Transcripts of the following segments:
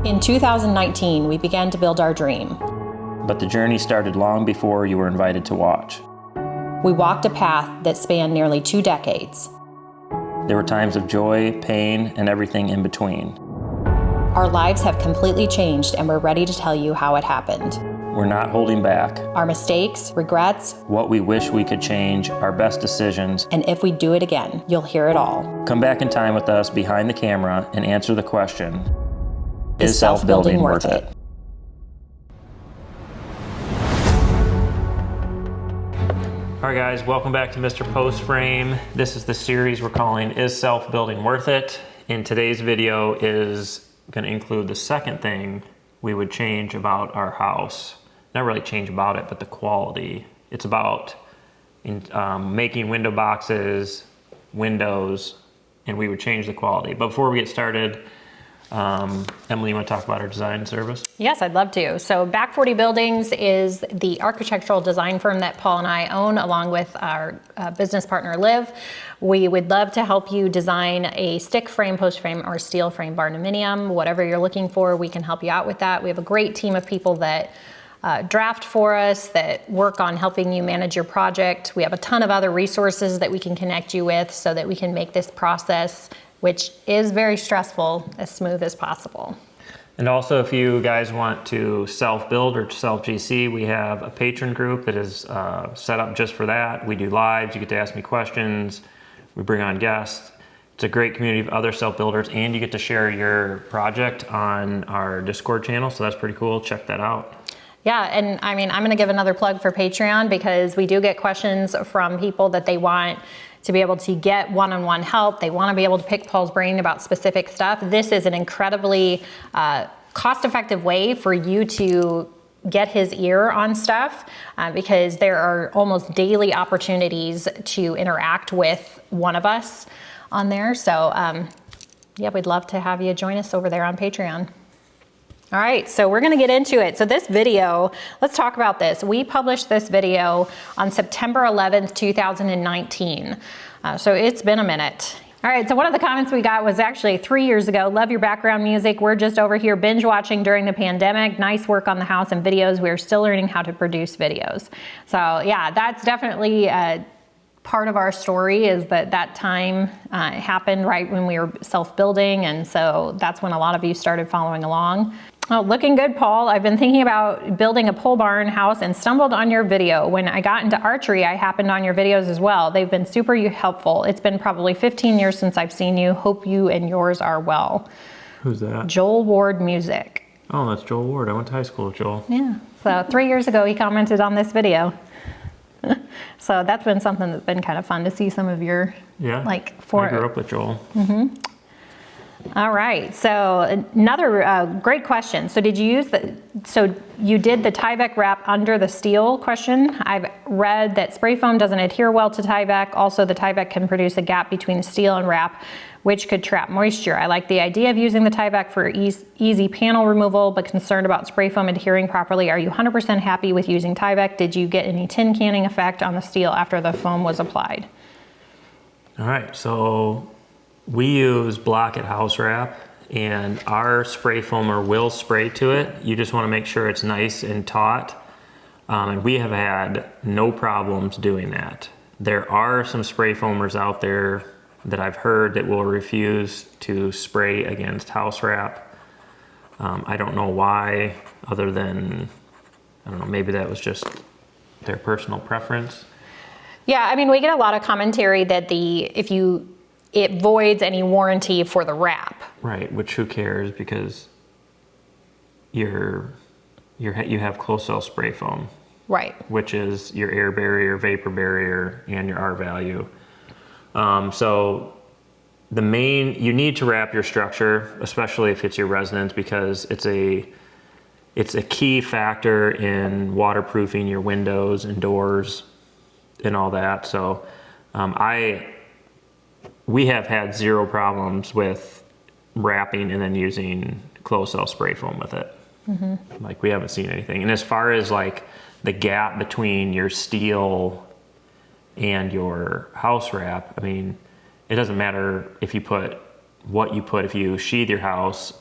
In 2019, we began to build our dream. But the journey started long before you were invited to watch. We walked a path that spanned nearly 2 decades. There were times of joy, pain, and everything in between. Our lives have completely changed, and we're ready to tell you how it happened. We're not holding back. Our mistakes, regrets, What we wish we could change, our best decisions. and if we do it again, you'll hear it all. Come back in time with us behind the camera and answer the question, Is self-building worth it? All right guys, welcome back to Mr. Post Frame. This is the series we're calling Is Self-Building Worth It? And today's video is going to include the second thing we would change about our house. Not really change about it, but the quality. It's about making window boxes, windows, and we would change the quality. But before we get started, Emily, you want to talk about our design service? Yes, I'd love to. So Back 40 Buildings is the architectural design firm that Paul and I own, along with our business partner, Liv. We would love to help you design a stick frame, post frame, or steel frame Barndominium. Whatever you're looking for, we can help you out with that. We have a great team of people that draft for us, that work on helping you manage your project. We have a ton of other resources that we can connect you with so that we can make this process, which is very stressful, as smooth as possible. And also, if you guys want to self-build or self-GC, we have a patron group that is set up just for that. We do lives, you get to ask me questions, we bring on guests. It's a great community of other self-builders, and you get to share your project on our Discord channel, so that's pretty cool. Check that out. Yeah, and I mean, I'm gonna give another plug for Patreon, because we do get questions from people that they want to be able to get one-on-one help. They wanna be able to pick Paul's brain about specific stuff. This is an incredibly cost-effective way for you to get his ear on stuff, because there are almost daily opportunities to interact with one of us on there. So yeah, we'd love to have you join us over there on Patreon. All right, so we're gonna get into it. So this video, let's talk about this. We published this video on September 11th, 2019. So it's been a minute. All right, so one of the comments we got was actually 3 years ago. Love your background music. We're just over here binge watching during the pandemic. Nice work on the house and videos. We're still learning how to produce videos. So yeah, that's definitely part of our story, is that time happened right when we were self-building, and so that's when a lot of you started following along. Oh, looking good, Paul. I've been thinking about building a pole barn house and stumbled on your video. When I got into archery, I happened on your videos as well. They've been super helpful. It's been probably 15 years since I've seen you. Hope you and yours are well. Who's that? Joel Ward Music. Oh, that's Joel Ward. I went to high school with Joel. Yeah, so 3 years ago he commented on this video. So that's been something that's been kind of fun to see some of your, I grew up with Joel. Mm-hmm. All right, so another great question. So did you use so you did the Tyvek wrap under the steel question? I've read that spray foam doesn't adhere well to Tyvek. Also, the Tyvek can produce a gap between the steel and wrap, which could trap moisture. I like the idea of using the Tyvek for easy panel removal, but concerned about spray foam adhering properly. Are you 100% happy with using Tyvek? Did you get any tin canning effect on the steel after the foam was applied? All right, so we use Block-It house wrap, and our spray foamer will spray to it. You just want to make sure it's nice and taut. And we have had no problems doing that. There are some spray foamers out there that I've heard that will refuse to spray against house wrap. I don't know why, other than, I don't know, maybe that was just their personal preference. Yeah, I mean, we get a lot of commentary that it voids any warranty for the wrap. Right, which who cares, because you have closed cell spray foam. Right. Which is your air barrier, vapor barrier, and your R value. So you need to wrap your structure, especially if it's your residence, because it's a key factor in waterproofing your windows and doors and all that. So we have had zero problems with wrapping and then using closed cell spray foam with it. Mm-hmm. Like, we haven't seen anything. And as far as like the gap between your steel and your house wrap, I mean, it doesn't matter if you put what you put. If you sheathe your house,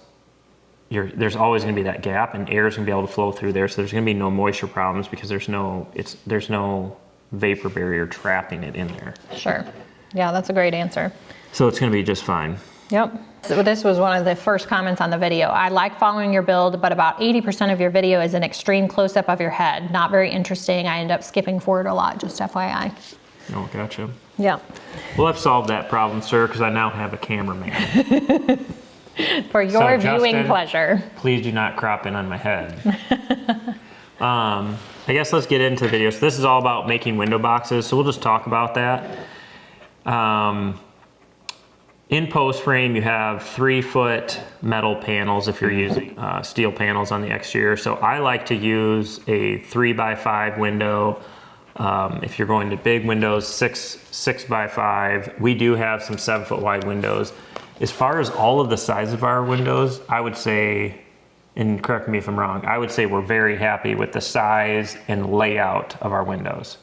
there's always going to be that gap, and air is going to be able to flow through there. So there's going to be no moisture problems because there's no vapor barrier trapping it in there. Sure. Yeah, that's a great answer. So it's going to be just fine. Yep. So this was one of the first comments on the video. I like following your build, but about 80% of your video is an extreme close-up of your head. Not very interesting. I end up skipping forward a lot, just FYI. Oh, gotcha. Yeah. Well, I've solved that problem, sir, because I now have a cameraman. For your So, viewing Justin, pleasure. Please do not crop in on my head. I guess let's get into the video. So this is all about making window boxes, so we'll just talk about that. In post frame, you have 3-foot metal panels if you're using steel panels on the exterior. So I like to use a 3x5 window. If you're going to big windows, 6x5. We do have some 7-foot wide windows. As far as all of the size of our windows, I would say, and correct me if I'm wrong, I would say we're very happy with the size and layout of our windows.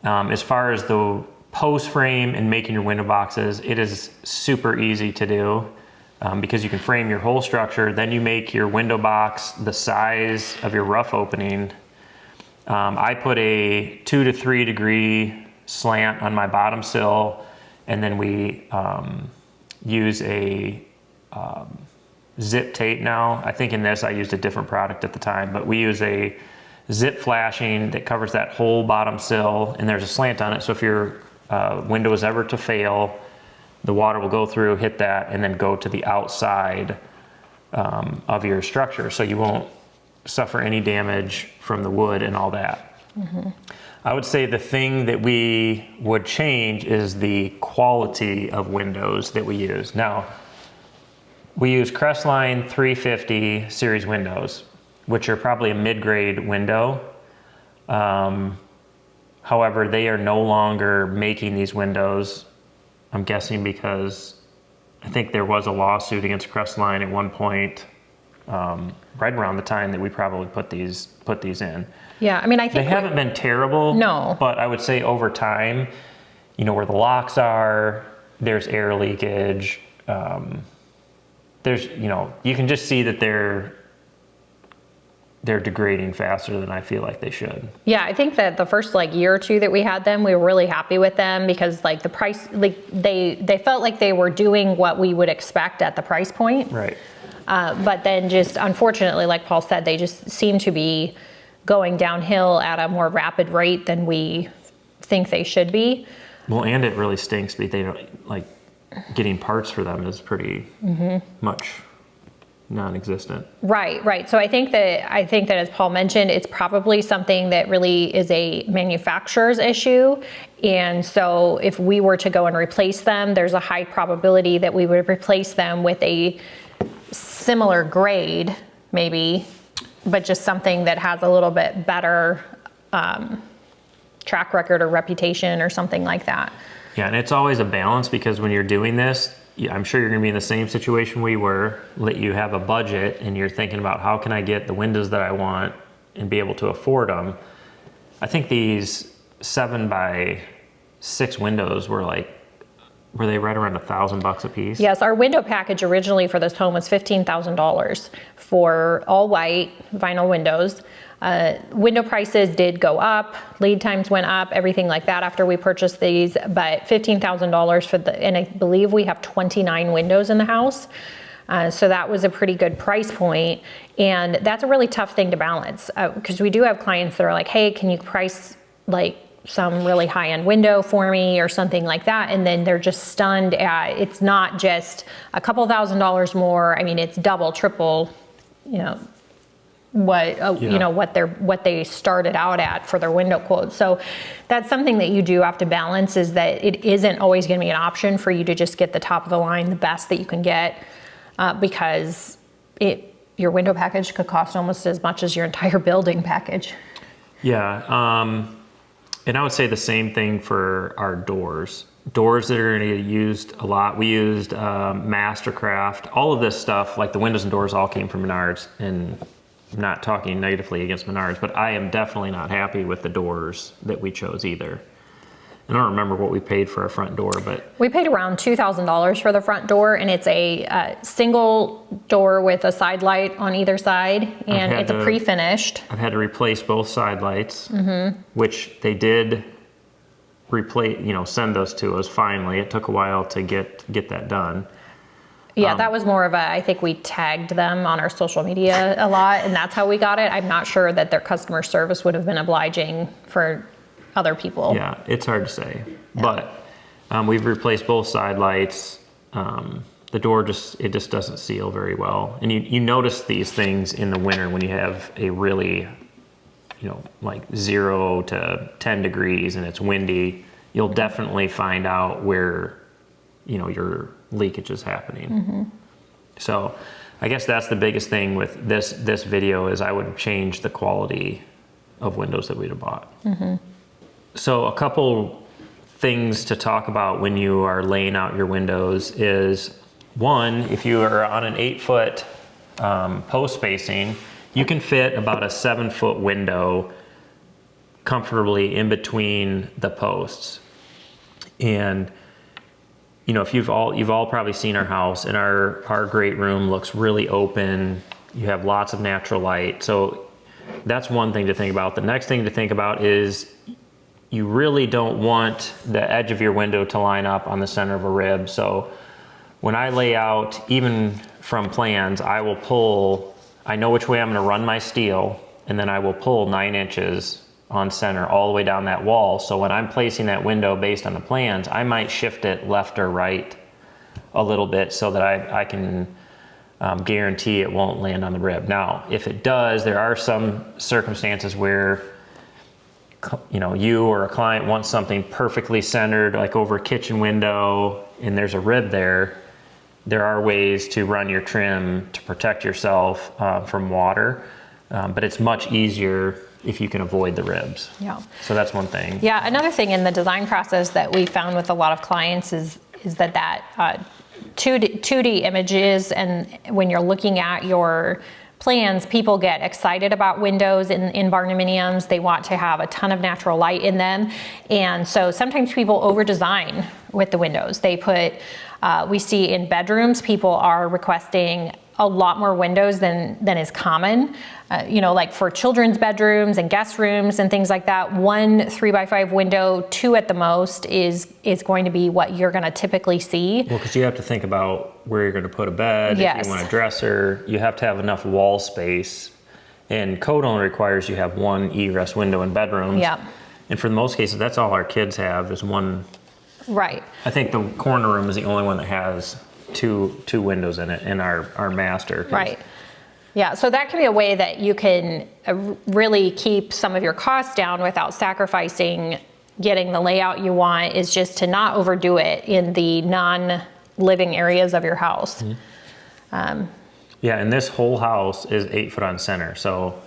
As far as the post frame and making your window boxes, it is super easy to do because you can frame your whole structure, then you make your window box the size of your rough opening. I put a 2 to 3 degree slant on my bottom sill, and then we use a zip tape now. I think in this I used a different product at the time, but we use a zip flashing that covers that whole bottom sill, and there's a slant on it, so if your window is ever to fail, the water will go through, hit that, and then go to the outside of your structure, so you won't suffer any damage from the wood and all that. I would say the thing that we would change is the quality of windows that we use. Now, we use Crestline 350 series windows, which are probably a mid-grade window. However, they are no longer making these windows, I'm guessing because I think there was a lawsuit against Crestline at one point, right around the time that we probably put these in. Yeah, I mean, I think they haven't been terrible. No. But I would say over time, where the locks are, there's air leakage. There's, you can just see that they're degrading faster than I feel like they should. Yeah, I think that the first year or two that we had them, we were really happy with them because the price, they felt like they were doing what we would expect at the price point. Right. But then just unfortunately, like Paul said, they just seem to be going downhill at a more rapid rate than we think they should be. Well, and it really stinks because they don't, getting parts for them is pretty much non-existent. Right. So I think that as Paul mentioned, it's probably something that really is a manufacturer's issue. And so if we were to go and replace them, there's a high probability that we would replace them with a similar grade, maybe, but just something that has a little bit better track record or reputation or something like that. Yeah, and it's always a balance because when you're doing this, I'm sure you're going to be in the same situation we were. You have a budget and you're thinking about how can I get the windows that I want and be able to afford them. I think these 7x6 windows were they right around $1,000 a piece? Yes, our window package originally for this home was $15,000 for all white vinyl windows. Window prices did go up, lead times went up, everything like that after we purchased these, but $15,000 and I believe we have 29 windows in the house. So that was a pretty good price point. And that's a really tough thing to balance because we do have clients that are like, hey, can you price some really high-end window for me or something like that, and then they're just stunned at it's not just a couple $1,000s more. I mean, it's double, triple, what they started out at for their window quote. So that's something that you do have to balance, is that it isn't always going to be an option for you to just get the top of the line, the best that you can get, because your window package could cost almost as much as your entire building package. Yeah. And I would say the same thing for our doors. Doors that are going to get used a lot. We used Mastercraft. All of this stuff, like the windows and doors, all came from Menards. And I'm not talking negatively against Menards, but I am definitely not happy with the doors that we chose either. I don't remember what we paid for our front door, but We paid around $2,000 for the front door, and it's a single door with a side light on either side, and it's a pre-finished. I've had to replace both side lights, which they did replace, send those to us finally. It took a while to get that done. Yeah, that was more of I think we tagged them on our social media a lot, and that's how we got it. I'm not sure that their customer service would have been obliging for other people. Yeah, it's hard to say. Yeah. But we've replaced both side lights. The door just doesn't seal very well. And you notice these things in the winter when you have a really, like 0 to 10 degrees and it's windy. You'll definitely find out where, your leakage is happening. So I guess that's the biggest thing with this video is I would change the quality of windows that we'd have bought. So a couple things to talk about when you are laying out your windows is, one, if you are on an 8-foot post spacing, you can fit about a 7-foot window comfortably in between the posts. And if you've all probably seen our house, and our great room looks really open. You have lots of natural light. So that's one thing to think about. The next thing to think about is you really don't want the edge of your window to line up on the center of a rib. So when I lay out, even from plans, I know which way I'm gonna run my steel, and then I will pull 9 inches on center all the way down that wall. So when I'm placing that window based on the plans, I might shift it left or right a little bit so that I can guarantee it won't land on the rib. Now, if it does, there are some circumstances where you or a client wants something perfectly centered, like over a kitchen window, and there's a rib there. There are ways to run your trim to protect yourself from water, but it's much easier if you can avoid the ribs. Yeah. So that's one thing. Yeah, another thing in the design process that we found with a lot of clients is that 2D images, and when you're looking at your plans, people get excited about windows in barndominiums. They want to have a ton of natural light in them. And so sometimes people over design with the windows. They put, we see in bedrooms, people are requesting a lot more windows than is common. Like for children's bedrooms and guest rooms and things like that, 1 3x5 window, 2 at the most is going to be what you're gonna typically see. Well, because you have to think about where you're gonna put a bed, yes. If you want a dresser, you have to have enough wall space. And code only requires you have 1 egress window in bedrooms. Yeah. And for the most cases, that's all our kids have is 1. Right. I think the corner room is the only one that has two windows in it in our master. Right. Yeah, so that can be a way that you can really keep some of your costs down without sacrificing getting the layout you want, is just to not overdo it in the non-living areas of your house. Yeah, and this whole house is 8 foot on center, so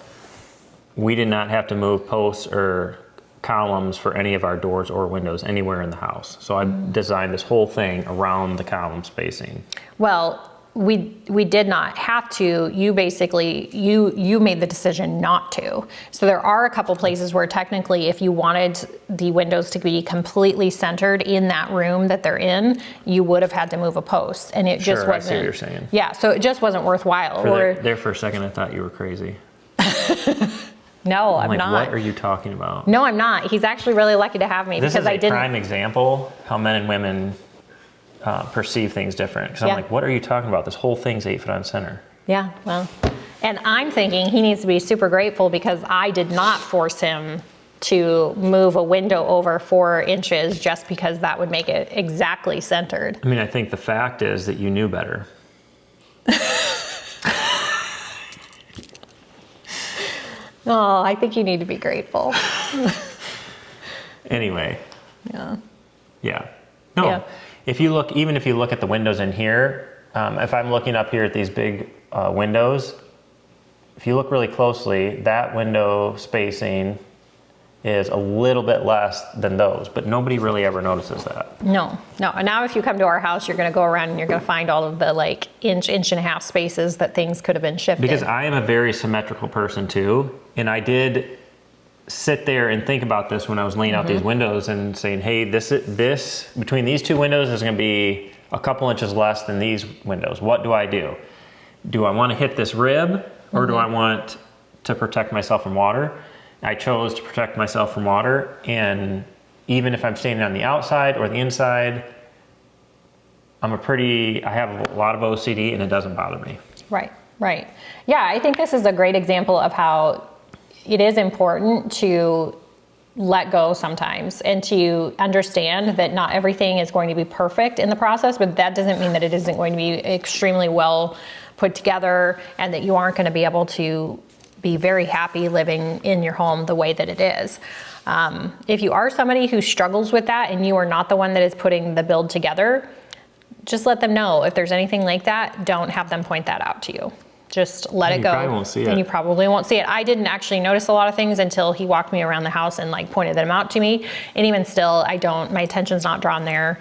we did not have to move posts or columns for any of our doors or windows anywhere in the house. So I designed this whole thing around the column spacing. Well, we did not have to. You basically, you made the decision not to. So there are a couple places where technically if you wanted the windows to be completely centered in that room that they're in, you would have had to move a post, and it just wasn't. I see what you're saying. Yeah, so it just wasn't worthwhile. There for a second I thought you were crazy. No, I'm not. What are you talking about? No, I'm not. He's actually really lucky to have me this because is I didn't. Prime example how men and women perceive things different. Because I'm like, what are you talking about? This whole thing's 8 foot on center. Yeah, well, and I'm thinking he needs to be super grateful because I did not force him to move a window over 4 inches just because that would make it exactly centered. I mean, I think the fact is that you knew better. Oh, I think you need to be grateful. Anyway. Yeah. Yeah. No. Yeah. Even if you look at the windows in here, if I'm looking up here at these big windows, if you look really closely, that window spacing is a little bit less than those, but nobody really ever notices that. No. And now if you come to our house, you're going to go around and you're going to find all of the like inch and a half spaces that things could have been shifted. Because I am a very symmetrical person too, and I did sit there and think about this when I was laying out these windows and saying, hey, this between these two windows is going to be a couple inches less than these windows. What do I do? Do I want to hit this rib, or do I want to protect myself from water? I chose to protect myself from water, and even if I'm standing on the outside or the inside, I have a lot of OCD and it doesn't bother me. Right, right. Yeah, I think this is a great example of how it is important to let go sometimes and to understand that not everything is going to be perfect in the process, but that doesn't mean that it isn't going to be extremely well put together and that you aren't going to be able to be very happy living in your home the way that it is. If you are somebody who struggles with that and you are not the one that is putting the build together, just let them know. If there's anything like that, don't have them point that out to you. Just let it go. You probably won't see it. And you probably won't see it. I didn't actually notice a lot of things until he walked me around the house and like pointed them out to me. And even still, my attention's not drawn there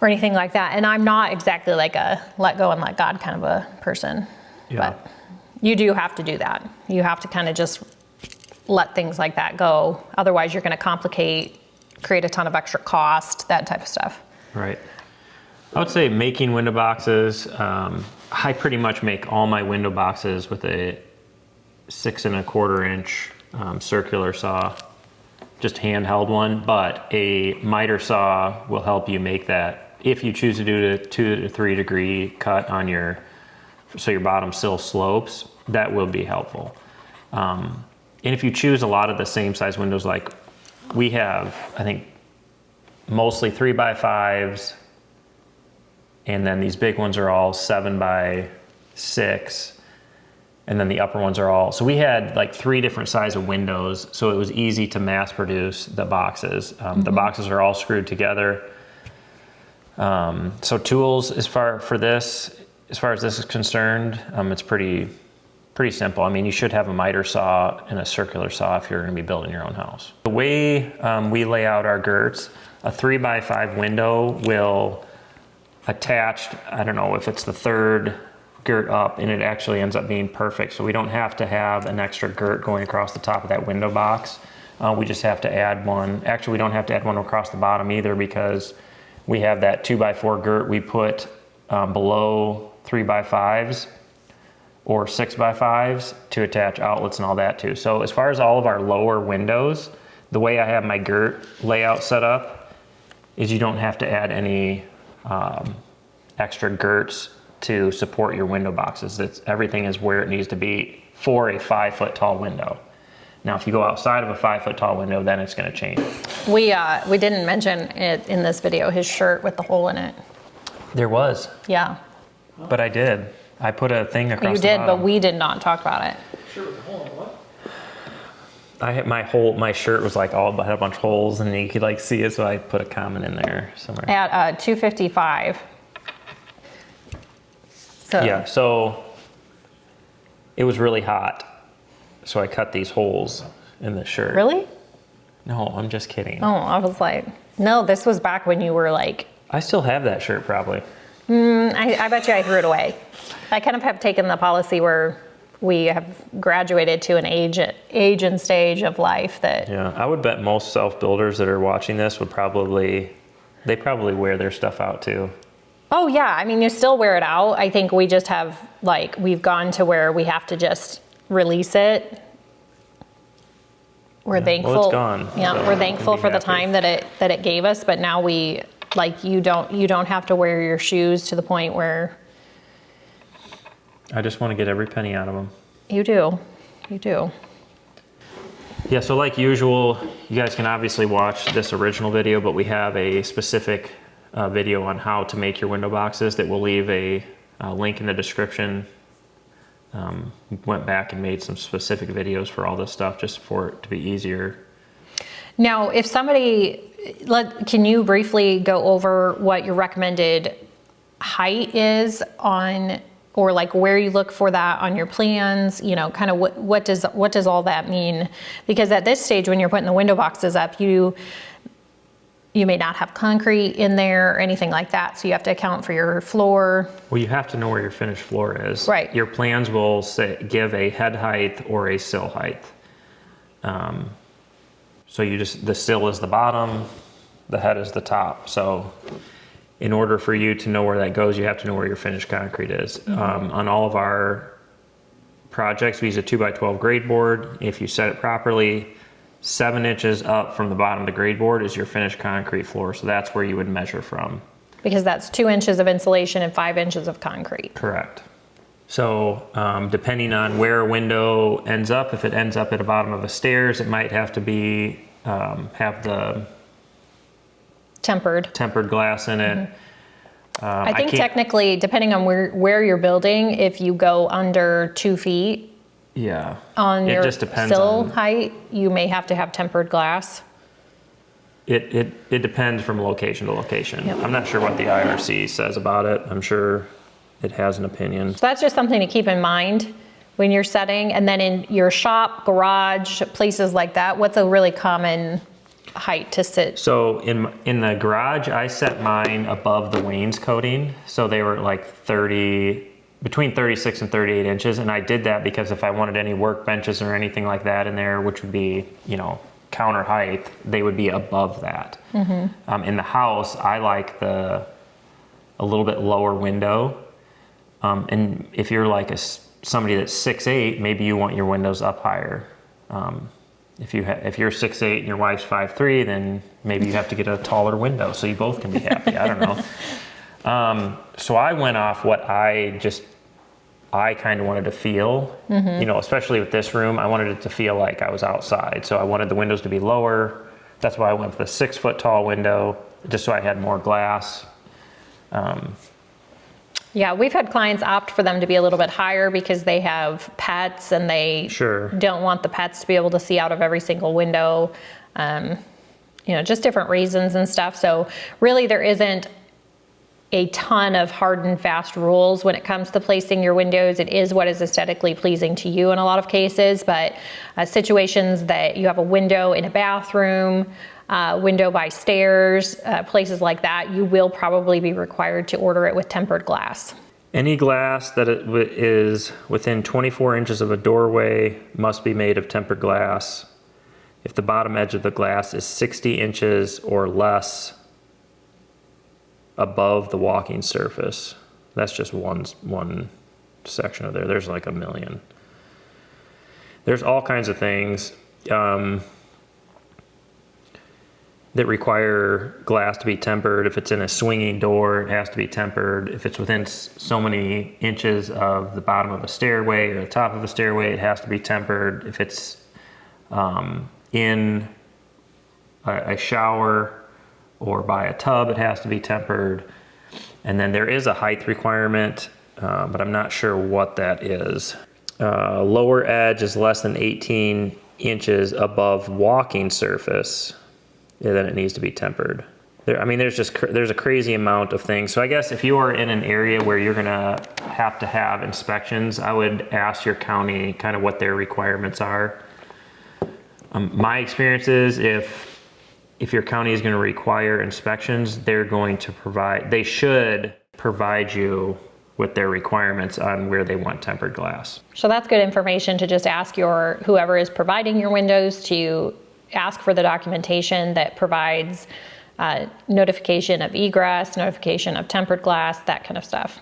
or anything like that. And I'm not exactly like a let go and let God kind of a person. Yeah. But you do have to do that. You have to kind of just let things like that go. Otherwise, you're going to create a ton of extra cost, that type of stuff. Right. I would say making window boxes, I pretty much make all my window boxes with a 6 1/4 inch circular saw, just handheld one, but a miter saw will help you make that. If you choose to do a 2 to 3 degree cut on so your bottom sill slopes, that will be helpful. And if you choose a lot of the same size windows, like we have, I think mostly 3x5s, and then these big ones are all 7x6, and then the upper ones are all, so we had like 3 different size of windows, so it was easy to mass produce the boxes. The boxes are all screwed together. So tools, as far as this is concerned, it's pretty simple. I mean, you should have a miter saw and a circular saw if you're going to be building your own house. The way we lay out our girts, a 3x5 window will attached, I don't know if it's the 3rd girt up, and it actually ends up being perfect. So we don't have to have an extra girt going across the top of that window box. We just have to add one. Actually, we don't have to add one across the bottom either, because we have that 2x4 girt we put below 3x5s or 6x5s to attach outlets and all that too. So as far as all of our lower windows, the way I have my girt layout set up is you don't have to add any extra girts to support your window boxes. Everything is where it needs to be for a 5-foot tall window. Now, if you go outside of a 5-foot tall window, then it's going to change. We didn't mention it in this video, his shirt with the hole in it. There was. Yeah. But I did. I put a thing across the bottom. You did, but we did not talk about it. Shirt with a hole in it, what? I had my shirt was like had a bunch of holes, and you could like see it, so I put a comment in there somewhere. At 255. So. Yeah, so it was really hot, so I cut these holes in the shirt. Really? No, I'm just kidding. Oh, I was like, no, this was back when you were like. I still have that shirt probably. I bet you I threw it away. I kind of have taken the policy where we have graduated to an age and stage of life that. Yeah, I would bet most self-builders that are watching this they probably wear their stuff out too. Oh yeah, I mean, you still wear it out. I think we just have we've gone to where we have to just release it. We're thankful. Well, it's gone. Yeah, so we're thankful for the happy. time that it gave us, but now you don't have to wear your shoes to the point where. I just want to get every penny out of them. You do. Yeah, so like usual, you guys can obviously watch this original video, but we have a specific video on how to make your window boxes that we'll leave a link in the description. We went back and made some specific videos for all this stuff just for it to be easier. Now, if can you briefly go over what your recommended height is on, or like where you look for that on your plans, kind of what does all that mean? Because at this stage, when you're putting the window boxes up, you may not have concrete in there or anything like that. So you have to account for your floor. Well, you have to know where your finished floor is. Right. Your plans will give a head height or a sill height. So the sill is the bottom, the head is the top. So in order for you to know where that goes, you have to know where your finished concrete is. On all of our projects, we use a 2x12 grade board. If you set it properly, 7 inches up from the bottom of the grade board is your finished concrete floor. So that's where you would measure from. Because that's 2 inches of insulation and 5 inches of concrete. Correct. So depending on where a window ends up, if it ends up at the bottom of the stairs, it might have to be, have the tempered glass in it. I think technically, depending on where you're building, if you go under 2 feet on your sill height, you may have to have tempered glass. It depends from location to location. Yep. I'm not sure what the IRC says about it. I'm sure it has an opinion. So that's just something to keep in mind when you're setting. And then in your shop, garage, places like that, what's a really common height to sit? So in the garage, I set mine above the wainscoting. So they were like between 36 and 38 inches. And I did that because if I wanted any workbenches or anything like that in there, which would be, counter height, they would be above that. In the house, I like a little bit lower window. And if you're like somebody that's 6'8", maybe you want your windows up higher. If you're 6'8" and your wife's 5'3", then maybe you have to get a taller window so you both can be happy. I don't know. So I went off what I kind of wanted to feel, especially with this room, I wanted it to feel like I was outside. So I wanted the windows to be lower. That's why I went with a 6 foot tall window, just so I had more glass. Yeah, we've had clients opt for them to be a little bit higher because they have pets and they don't want the pets to be able to see out of every single window. Just different reasons and stuff. So really there isn't a ton of hard and fast rules when it comes to placing your windows. It is what is aesthetically pleasing to you in a lot of cases, but situations that you have a window in a bathroom, window by stairs, places like that, you will probably be required to order it with tempered glass. Any glass that is within 24 inches of a doorway must be made of tempered glass. If the bottom edge of the glass is 60 inches or less above the walking surface. That's just one section of there. There's like a million. There's all kinds of things that require glass to be tempered. If it's in a swinging door, it has to be tempered. If it's within so many inches of the bottom of a stairway or the top of a stairway, it has to be tempered. If it's in a shower or by a tub, it has to be tempered. And then there is a height requirement, but I'm not sure what that is. Lower edge is less than 18 inches above walking surface, then it needs to be tempered. There's a crazy amount of things. So I guess if you are in an area where you're gonna have to have inspections, I would ask your county kind of what their requirements are. My experience is if your county is going to require inspections, they should provide you with their requirements on where they want tempered glass. So that's good information to just ask whoever is providing your windows to ask for the documentation that provides notification of egress, notification of tempered glass, that kind of stuff.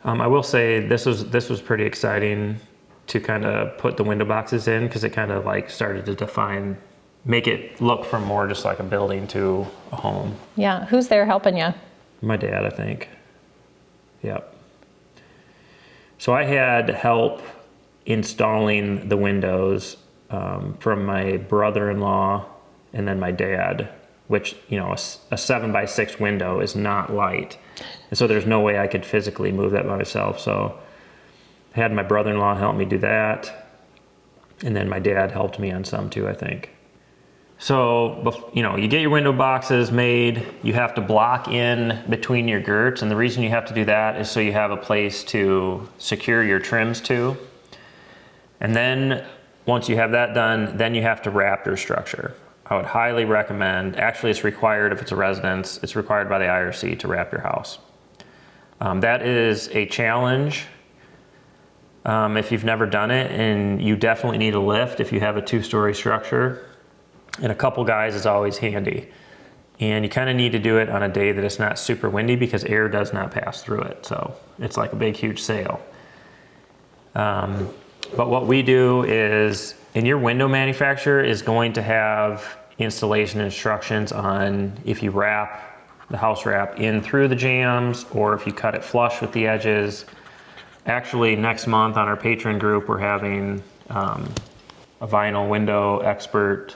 I will say this was pretty exciting to kind of put the window boxes in, because it kind of like started to make it look from more just like a building to a home. Yeah, who's there helping you? My dad, I think. Yep. So I had help installing the windows from my brother-in-law and then my dad, which, a 7x6 window is not light. And so there's no way I could physically move that by myself. So I had my brother-in-law help me do that. And then my dad helped me on some too, I think. So, you get your window boxes made, you have to block in between your girts. And the reason you have to do that is so you have a place to secure your trims to. And then once you have that done, then you have to wrap your structure. I would highly recommend, actually it's required if it's a residence, it's required by the IRC to wrap your house. That is a challenge if you've never done it, and you definitely need a lift if you have a 2-story structure. And a couple guys is always handy. And you kind of need to do it on a day that it's not super windy because air does not pass through it. So it's like a big, huge sail. But what we do is, and your window manufacturer is going to have installation instructions on if you wrap the house wrap in through the jambs or if you cut it flush with the edges. Actually, next month on our Patreon group, we're having a vinyl window expert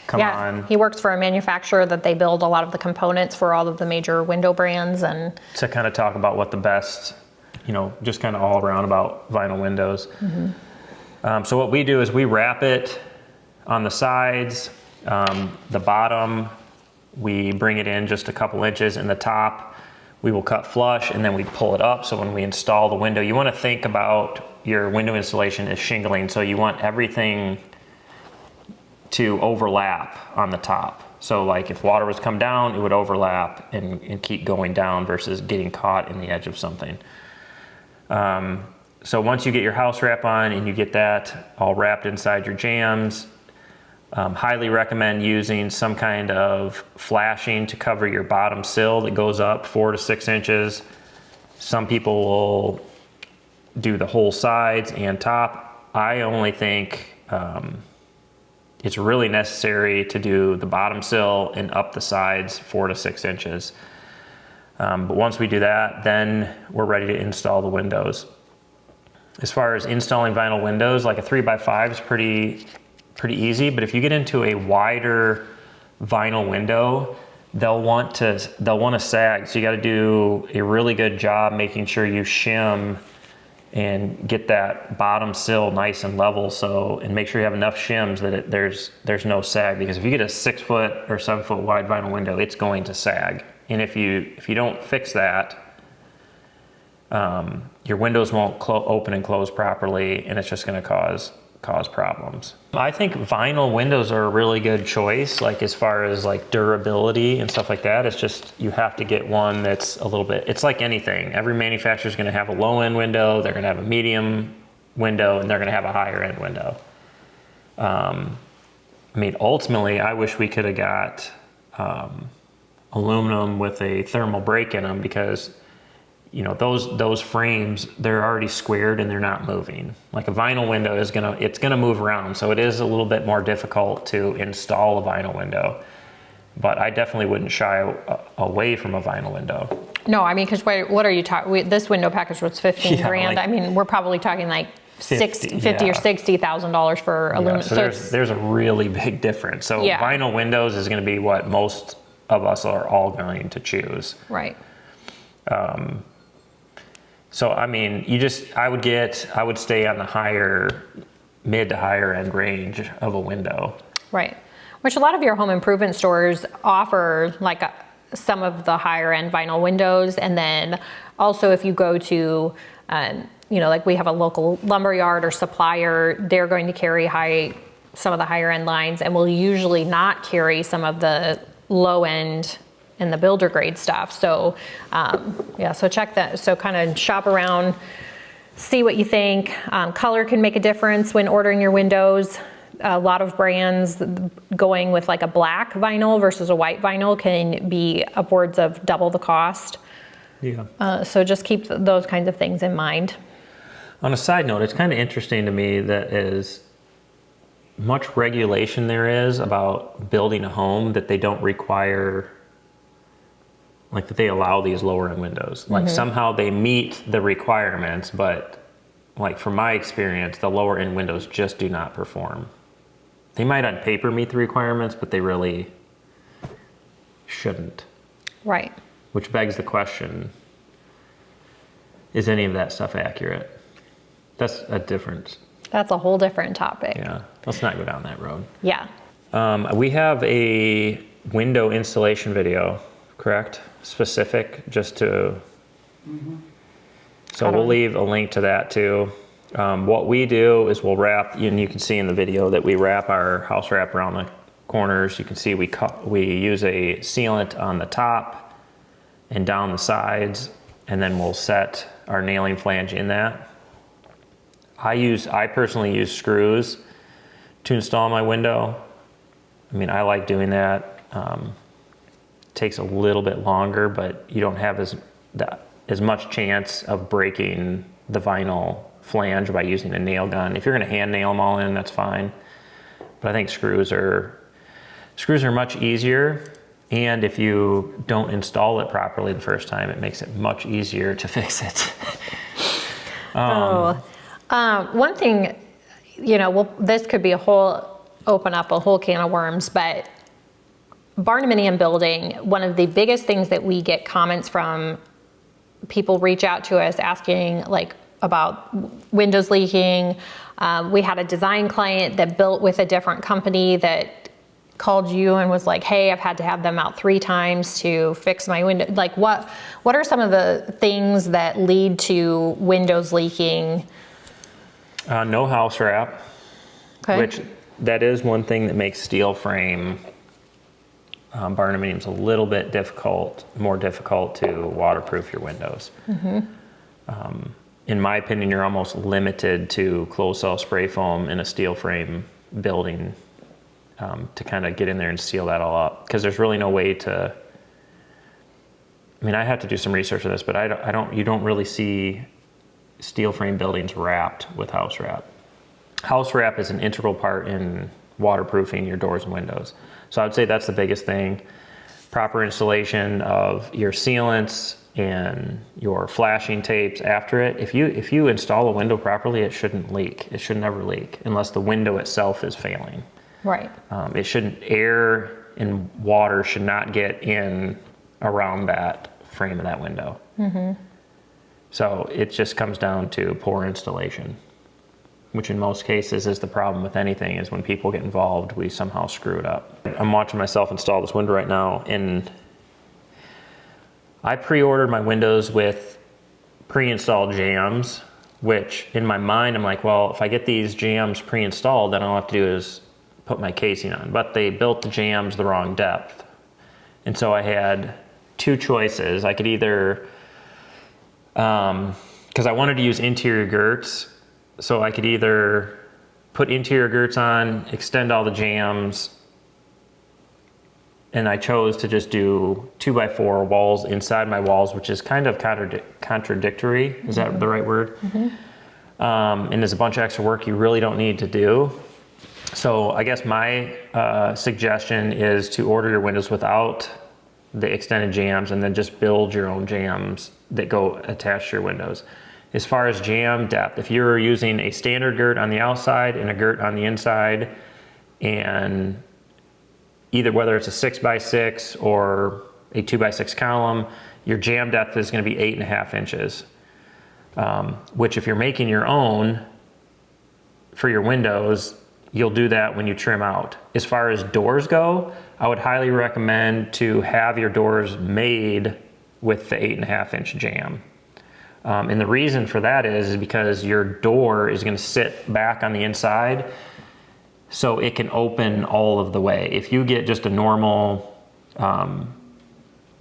come on. He works for a manufacturer that they build a lot of the components for all of the major window brands, and to kind of talk about what the best, just kind of all around about vinyl windows. So what we do is we wrap it on the sides, the bottom, we bring it in just a couple inches, and the top we will cut flush, and then we pull it up. So when we install the window, you want to think about your window installation as shingling. So you want everything to overlap on the top. So like if water was come down, it would overlap and keep going down versus getting caught in the edge of something. So once you get your house wrap on and you get that all wrapped inside your jambs, highly recommend using some kind of flashing to cover your bottom sill that goes up 4 to 6 inches. Some people will do the whole sides and top. I only think it's really necessary to do the bottom sill and up the sides 4 to 6 inches. But once we do that, then we're ready to install the windows. As far as installing vinyl windows, like a 3x5 is pretty easy, but if you get into a wider vinyl window, they'll want to sag. So you got to do a really good job making sure you shim and get that bottom sill nice and level. And make sure you have enough shims that there's no sag, because if you get a 6 foot or 7 foot wide vinyl window, it's going to sag. And if you don't fix that, your windows won't open and close properly, and it's just going to cause problems. I think vinyl windows are a really good choice, like as far as like durability and stuff like that. It's just, you have to get one that's a little bit, it's like anything. Every manufacturer is going to have a low end window, they're going to have a medium window, and they're going to have a higher end window. Ultimately, I wish we could have got aluminum with a thermal break in them, because those frames, they're already squared and they're not moving. Like a vinyl window it's gonna move around, so it is a little bit more difficult to install a vinyl window. But I definitely wouldn't shy away from a vinyl window. No, because what are you talking? This window package was 15 grand. We're probably talking like $50 or $60,000 for aluminum. So there's a really big difference. So vinyl windows is going to be what most of us are all going to choose. Right. So I would stay on the mid to higher end range of a window. Right. Which a lot of your home improvement stores offer, like some of the higher end vinyl windows. And then also if you go to, like we have a local lumber yard or supplier, they're going to carry some of the higher end lines, and will usually not carry some of the low end and the builder grade stuff. So so check that. So kind of shop around, see what you think. Color can make a difference when ordering your windows. A lot of brands going with like a black vinyl versus a white vinyl can be upwards of double the cost. Yeah. So just keep those kinds of things in mind. On a side note, it's kind of interesting to me that as much regulation there is about building a home, that they don't require, like that they allow these lower end windows. Like somehow they meet the requirements, but like from my experience, the lower end windows just do not perform. They might on paper meet the requirements, but they really shouldn't. Right. Which begs the question, is any of that stuff accurate? That's a whole different topic. Yeah, let's not go down that road. Yeah. We have a window installation video, correct? Specific, just to... So we'll leave a link to that too. What we do is we'll wrap, and you can see in the video that we wrap our house wrap around the corners. You can see we use a sealant on the top and down the sides, and then we'll set our nailing flange in that. I personally use screws to install my window. I mean, I like doing that. Takes a little bit longer, but you don't have as much chance of breaking the vinyl flange by using a nail gun. If you're going to hand nail them all in, that's fine. But I think screws are much easier. And if you don't install it properly the first time, it makes it much easier to fix it. One thing, this could be open up a whole can of worms, but Barndominium building, one of the biggest things that we get comments from people reach out to us asking about windows leaking. We had a design client that built with a different company that called you and was like, hey, I've had to have them out 3 times to fix my window. What are some of the things that lead to windows leaking? No house wrap, which that is one thing that makes steel frame Barndominium's a little bit more difficult to waterproof your windows. In my opinion, you're almost limited to closed cell spray foam in a steel frame building to kind of get in there and seal that all up, because there's really no way to. I mean, I have to do some research on this, but you don't really see steel frame buildings wrapped with house wrap. House wrap is an integral part in waterproofing your doors and windows. So I would say that's the biggest thing. Proper installation of your sealants and your flashing tapes after it. If you install a window properly, it shouldn't leak. It should never leak unless the window itself is failing. Right. It shouldn't, air and water should not get in around that frame of that window. So it just comes down to poor installation, which in most cases is the problem with anything, is when people get involved, we somehow screw it up. I'm watching myself install this window right now, and I pre-ordered my windows with pre-installed jambs, which in my mind, I'm like, well, if I get these jambs pre-installed, then all I have to do is put my casing on. But they built the jambs the wrong depth. And so I had 2 choices. I could either, because I wanted to use interior girts, so I could either put interior girts on, extend all the jambs, and I chose to just do 2x4 walls inside my walls, which is kind of contradictory. Is that the right word? And there's a bunch of extra work you really don't need to do. So I guess my suggestion is to order your windows without the extended jambs, and then just build your own jambs that go attached to your windows. As far as jamb depth, if you're using a standard girt on the outside and a girt on the inside, and either whether it's a 6x6 or a 2x6 column, your jamb depth is going to be 8.5 inches, which if you're making your own for your windows, you'll do that when you trim out. As far as doors go, I would highly recommend to have your doors made with the 8.5 inch jamb. And the reason for that is because your door is going to sit back on the inside, so it can open all of the way. If you get just a normal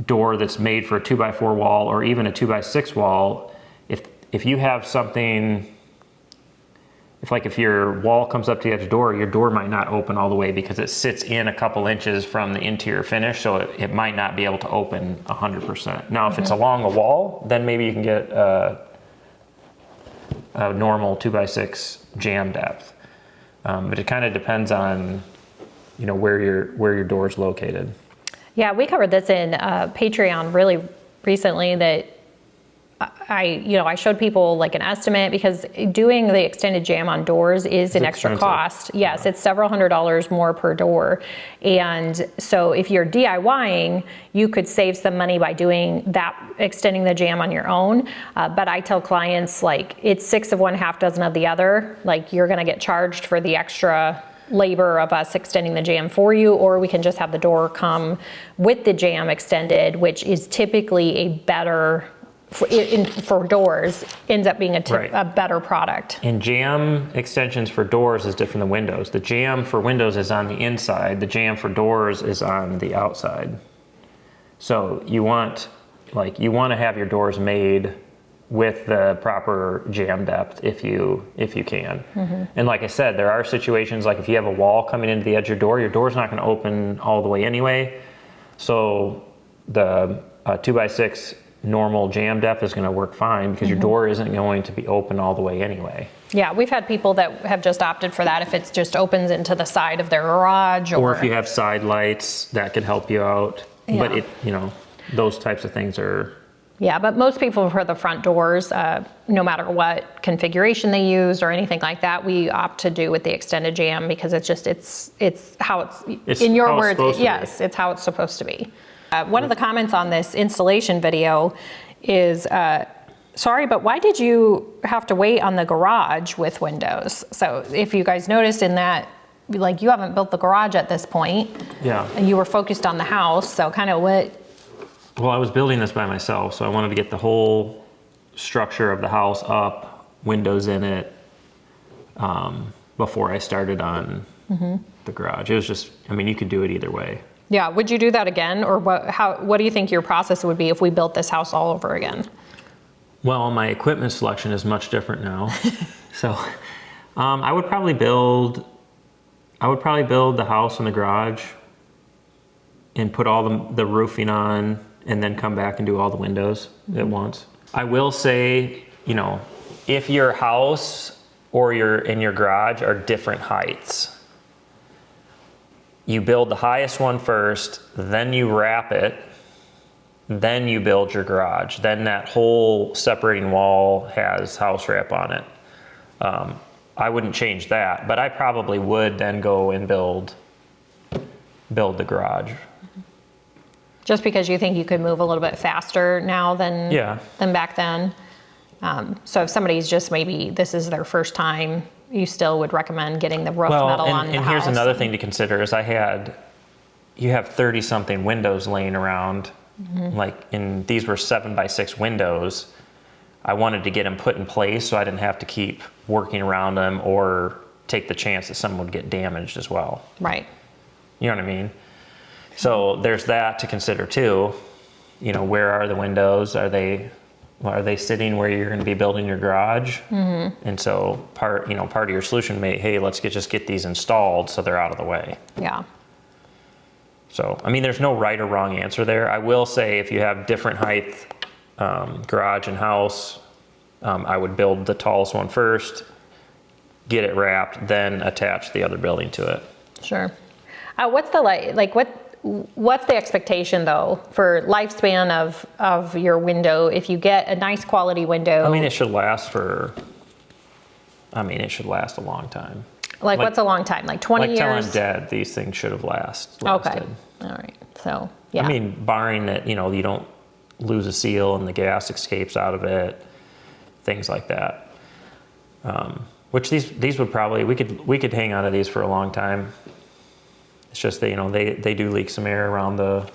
door that's made for a 2x4 wall or even a 2x6 wall, if you have something, if your wall comes up to the edge of the door, your door might not open all the way because it sits in a couple inches from the interior finish, so it might not be able to open 100%. Now, if it's along a wall, then maybe you can get a normal 2x6 jamb depth. But it kind of depends on, where your door is located. Yeah, we covered this in Patreon really recently, that I showed people like an estimate, because doing the extended jamb on doors is an extra cost. Yes, it's several $100s more per door. And so if you're DIYing, you could save some money by doing that, extending the jamb on your own. But I tell clients, it's 6 of one, half dozen of the other. You're going to get charged for the extra labor of us extending the jamb for you, or we can just have the door come with the jamb extended, which is typically a better, for doors, ends up being a better product. And jamb extensions for doors is different than windows. The jamb for windows is on the inside. The jamb for doors is on the outside. So you want to have your doors made with the proper jamb depth if you can. And like I said, there are situations like if you have a wall coming into the edge of your door's not going to open all the way anyway. So the 2x6 normal jamb depth is going to work fine because your door isn't going to be open all the way anyway. Yeah, we've had people that have just opted for that if it just opens into the side of their garage, Or if you have side lights, that could help you out. Yeah. But it, you know, those types of things are. Yeah, but most people for the front doors, no matter what configuration they use or anything like that, we opt to do with the extended jamb because it's just it's how it's in your how it's words. supposed to Yes, be. it's how it's supposed to be. One of the comments on this installation video is, sorry, but why did you have to wait on the garage with windows? So if you guys noticed in that, like you haven't built the garage at this point. Yeah. And you were focused on the house, so kind of what. Well, I was building this by myself, so I wanted to get the whole structure of the house up, windows in it, before I started on the garage. It was just, I mean, you could do it either way. Yeah, would you do that again, or what do you think your process would be if we built this house all over again? Well, my equipment selection is much different now. So I would probably build the house and the garage and put all the roofing on and then come back and do all the windows at once. I will say, you know, if your house or your garage are different heights, you build the highest one first, then you wrap it, then you build your garage. Then that whole separating wall has house wrap on it. I wouldn't change that, but I probably would then go and build the garage. Just because you think you could move a little bit faster now than back then. So if somebody's just maybe this is their first time, you still would recommend getting the roof metal on the house. And here's another thing to consider is you have 30 something windows laying around, and these were 7x6 windows. I wanted to get them put in place so I didn't have to keep working around them or take the chance that some would get damaged as well. Right. You know what I mean? So there's that to consider too. You know, where are the windows? Are they sitting where you're going to be building your garage? And so part of your solution may, hey, let's just get these installed so they're out of the way. Yeah. So, I mean, there's no right or wrong answer there. I will say if you have different height garage and house, I would build the tallest one first, get it wrapped, then attach the other building to it. Sure. What's the expectation though for lifespan of your window if you get a nice quality window? I mean, it should last a long time. Like what's a long time? Like 20 years? Like till I'm dead, these things should have lasted. Okay. All right. So, yeah. I mean, barring that, you don't lose a seal and the gas escapes out of it, things like that. Which these would probably, we could hang on to these for a long time. It's just that, they do leak some air around the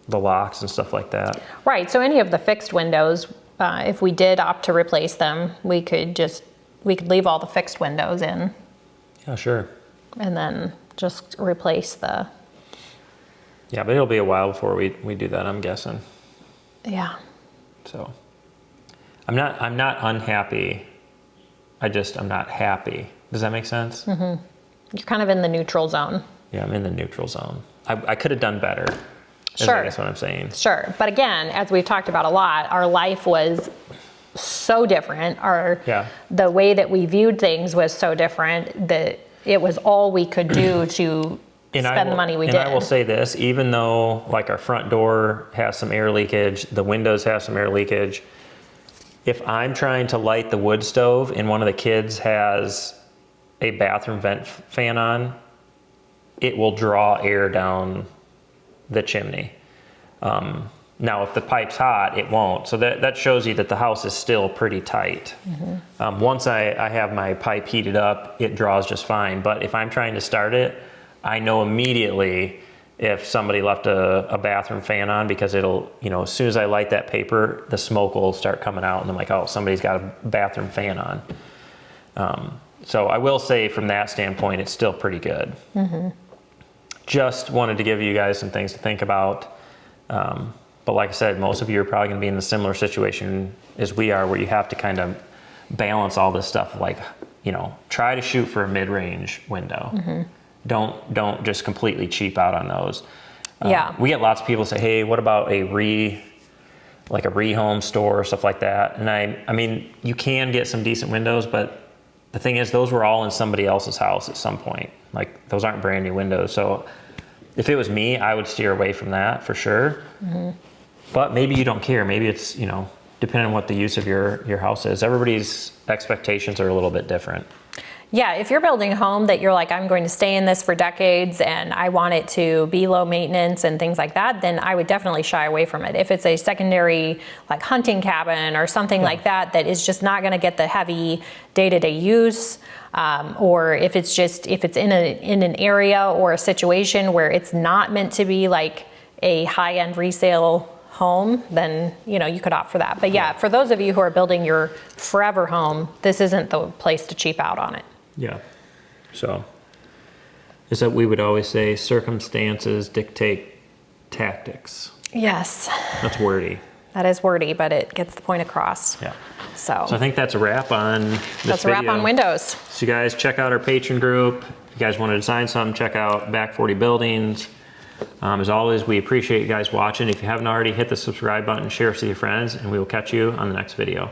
locks and stuff like that. Right. So any of the fixed windows, if we did opt to replace them, we could leave all the fixed windows in. Yeah, sure. And then just replace the. Yeah, but it'll be a while before we do that, I'm guessing. Yeah. So I'm not unhappy. I'm not happy. Does that make sense? Mm-hmm. You're kind of in the neutral zone. Yeah, I'm in the neutral zone. I could have done better. Sure. I guess what I'm saying. Sure. But again, as we've talked about a lot, our life was so different. The way that we viewed things was so different that it was all we could do to spend the money we did. And I will say this, even though like our front door has some air leakage, the windows have some air leakage, if I'm trying to light the wood stove and one of the kids has a bathroom vent fan on, it will draw air down the chimney. Now, if the pipe's hot, it won't. So that shows you that the house is still pretty tight. Mm-hmm. Once I have my pipe heated up, it draws just fine. But if I'm trying to start it, I know immediately if somebody left a bathroom fan on because it'll, as soon as I light that paper, the smoke will start coming out and I'm like, oh, somebody's got a bathroom fan on. So I will say from that standpoint, it's still pretty good. Mm-hmm. Just wanted to give you guys some things to think about. But like I said, most of you are probably gonna be in the similar situation as we are, where you have to kind of balance all this stuff. Like, try to shoot for a mid-range window. Don't just completely cheap out on those. Yeah. We get lots of people say, hey, what about a ReHome store or stuff like that? And I mean, you can get some decent windows, but the thing is, those were all in somebody else's house at some point. Like, those aren't brand new windows. So if it was me, I would steer away from that for sure. But maybe you don't care. Maybe it's, depending on what the use of your house is. Everybody's expectations are a little bit different. Yeah, if you're building a home that you're like, I'm going to stay in this for decades and I want it to be low maintenance and things like that, then I would definitely shy away from it. If it's a secondary like hunting cabin or something like that is just not going to get the heavy day-to-day use, or if it's in an area or a situation where it's not meant to be like a high-end resale home, then you could opt for that. But yeah, for those of you who are building your forever home, this isn't the place to cheap out on it. Yeah. So, is that we would always say circumstances dictate tactics. Yes. That's wordy. That is wordy, but it gets the point across. Yeah. So I think that's a wrap on this That's a wrap video. on windows. So you guys check out our Patreon group. If you guys want to design something, check out Back 40 Buildings. As always, we appreciate you guys watching. If you haven't already, hit the subscribe button, share us with your friends, and we will catch you on the next video.